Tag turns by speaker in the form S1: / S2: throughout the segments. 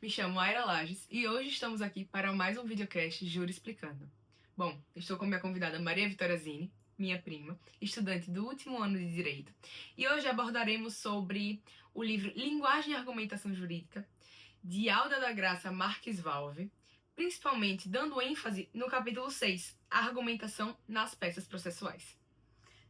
S1: Me chamo Aira Lages e hoje estamos aqui para mais um videocast Júri Explicando. Bom, estou com minha convidada Maria Vitória Zini, minha prima, estudante do último ano de Direito, e hoje abordaremos sobre o livro Linguagem e Argumentação Jurídica, de Alda da Graça Marques Valve, principalmente dando ênfase no capítulo 6, a argumentação nas peças processuais.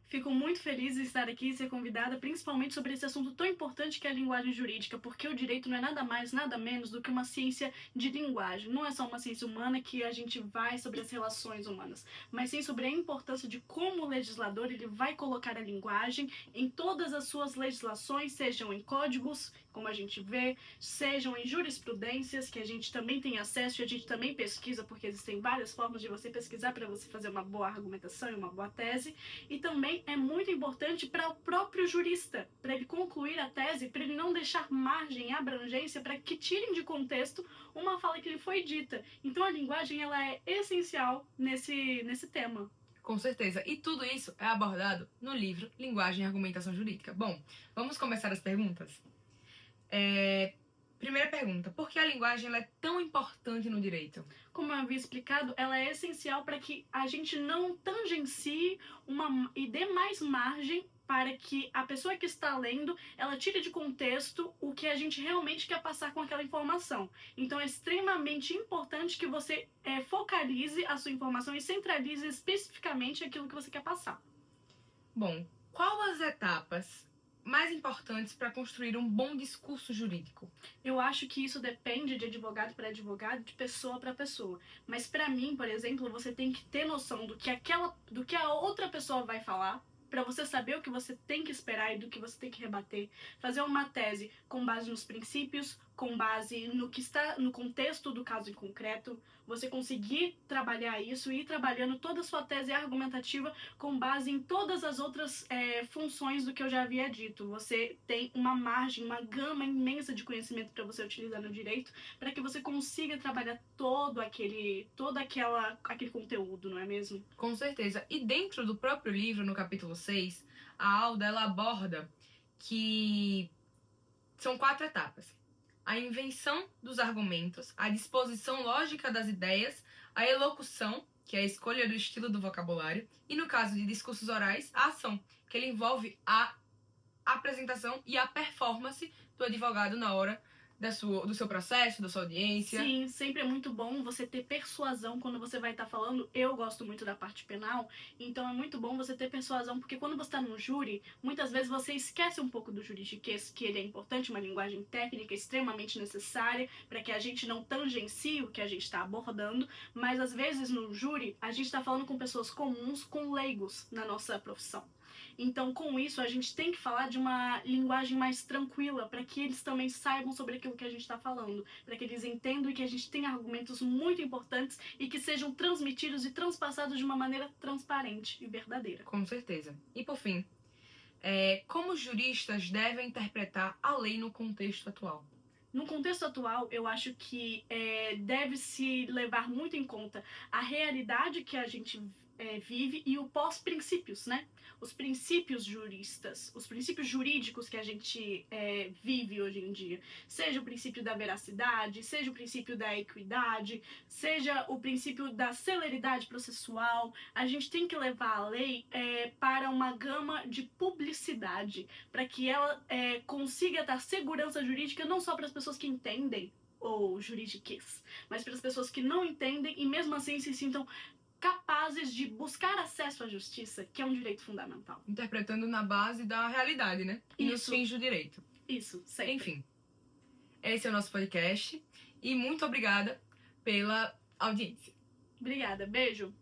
S2: Fico muito feliz de estar aqui e ser convidada, principalmente sobre esse assunto tão importante que é a linguagem jurídica, porque o direito não é nada mais, nada menos do que uma ciência de linguagem. Não é só uma ciência humana que a gente vai sobre as relações humanas, mas sim sobre a importância de como o legislador ele vai colocar a linguagem em todas as suas legislações, sejam em códigos, como a gente vê, sejam em jurisprudências, que a gente também tem acesso e a gente também pesquisa, porque existem várias formas de você pesquisar para você fazer uma boa argumentação e uma boa tese, e também é muito importante para o próprio jurista, para ele concluir a tese, para ele não deixar margem e abrangência para que tirem de contexto uma fala que lhe foi dita. Então a linguagem ela é essencial nesse tema.
S1: Com certeza. E tudo isso é abordado no livro Linguagem e Argumentação Jurídica. Bom, vamos começar as perguntas? Primeira pergunta, por que a linguagem ela é tão importante no direito?
S2: Como eu havia explicado, ela é essencial para que a gente não tangencie e dê mais margem para que a pessoa que está lendo, ela tire de contexto o que a gente realmente quer passar com aquela informação. Então é extremamente importante que você focalize a sua informação e centralize especificamente aquilo que você quer passar.
S1: Bom, qual as etapas mais importantes para construir um bom discurso jurídico?
S2: Eu acho que isso depende de advogado para advogado, de pessoa para pessoa. Mas para mim, por exemplo, você tem que ter noção do que a outra pessoa vai falar, para você saber o que você tem que esperar e do que você tem que rebater, fazer uma tese com base nos princípios, com base no que está no contexto do caso em concreto, você conseguir trabalhar isso e ir trabalhando toda a sua tese argumentativa com base em todas as outras funções do que eu já havia dito. Você tem uma margem, uma gama imensa de conhecimento para você utilizar no direito, para que você consiga trabalhar todo aquele conteúdo, não é mesmo?
S1: Com certeza. E dentro do próprio livro, no capítulo 6, a Alda ela aborda que são 4 etapas: a invenção dos argumentos, a disposição lógica das ideias, a elocução, que é a escolha do estilo do vocabulário, e no caso de discursos orais, a ação, que ele envolve a apresentação e a performance do advogado na hora do seu processo, da sua audiência.
S2: Sim, sempre é muito bom você ter persuasão quando você vai estar falando. Eu gosto muito da parte penal, então é muito bom você ter persuasão, porque quando você está no júri, muitas vezes você esquece um pouco do juridiquês, que ele é importante, uma linguagem técnica extremamente necessária para que a gente não tangencie o que a gente está abordando, mas às vezes no júri a gente está falando com pessoas comuns, com leigos na nossa profissão. Então, com isso, a gente tem que falar de uma linguagem mais tranquila, para que eles também saibam sobre aquilo que a gente está falando, para que eles entendam e que a gente tenha argumentos muito importantes e que sejam transmitidos e transpassados de uma maneira transparente e verdadeira.
S1: Com certeza. E por fim, como os juristas devem interpretar a lei no contexto atual?
S2: No contexto atual, eu acho que deve-se levar muito em conta a realidade que a gente vive e o pós-princípios, né? Os princípios juristas, os princípios jurídicos que a gente vive hoje em dia. Seja o princípio da veracidade, seja o princípio da equidade, seja o princípio da celeridade processual. A gente tem que levar a lei para uma gama de publicidade, para que ela consiga dar segurança jurídica não só para as pessoas que entendem o juridiquês, mas para as pessoas que não entendem e mesmo assim se sintam capazes de buscar acesso à justiça, que é um direito fundamental.
S1: Interpretando na base da realidade, né? E nos fins do direito.
S2: Isso, sempre.
S1: Enfim, esse é o nosso podcast e muito obrigada pela audiência.
S2: Obrigada, beijo!